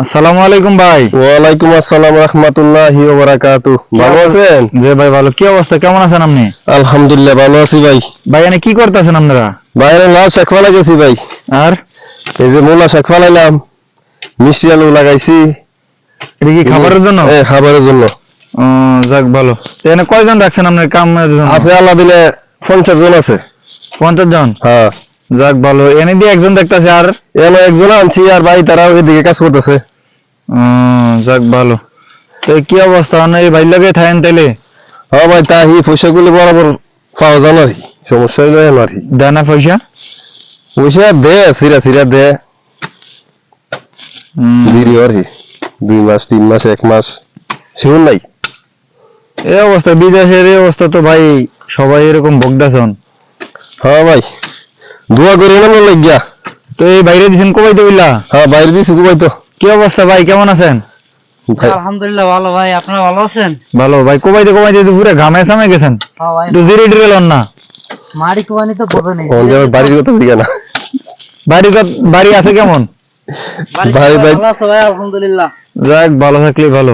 আসসালামু আলাইকুম ভাই। ওয়ালাইকুম আসসালাম রাহমাতুল্লাহি ওয়া বারাকাতুহু। ভালো আছেন? জি ভাই ভালো। কি অবস্থা, কেমন আছেন আপনি? আলহামদুলিল্লাহ ভালো আছি ভাই। ভাই এনে কি করতেছেন আপনারা? বাইরে লাল শাক ফেলা গেছি ভাই। আর এই যে মূলা শাক ফেলাইলাম, মিষ্টি আলু লাগাইছি। এটা কি খাবারের জন্য? খাবারের জন্য। যাক ভালো। তো এনে কয়জন রাখছেন আপনার কামের জন্য? আছে আল্লাহ দিলে 50 জন আছে। 50 জন? হ্যাঁ। যাক ভালো। এনে দিয়ে একজন দেখতাছে আর এনে একজন আনছি আর ভাই তারা ওইদিকে কাজ করতেছে। যাক ভালো। তো কি অবস্থা, মানে এই ভাই লাগে থাকেন তাইলে? হ্যাঁ ভাই তাহি পয়সাগুলি বরাবর পাওয়া যায় না আর কি, সমস্যা হইলো আর কি। দেয় না পয়সা? পয়সা দে সিরা দে দিরি আর কি, 2 মাস 3 মাস 1 মাস শিউর নাই। এই অবস্থা, বিদেশের এই অবস্থা তো ভাই সবাই এরকম ভোগদাছন। হ্যাঁ ভাই দোয়া করি না লাগিয়া। তো এই বাইরে দিছেন কবাই তো হইলা? হ্যাঁ বাইরে দিছি ভাই। তো কি অবস্থা ভাই, কেমন আছেন? আলহামদুলিল্লাহ ভালো ভাই, আপনারা ভালো আছেন? ভালো ভাই। কবাইতে পুরো ঘামে সামে গেছেন। হ্যাঁ ভাই, একটু জিরে টিরে লন না। মারি কোয়ানি তো বোঝো নেই। বাড়ির কথা দিকে না। বাড়ি আছে কেমন? ভাই ভাই ভালো আছো ভাই? আলহামদুলিল্লাহ। যাক ভালো থাকলে ভালো।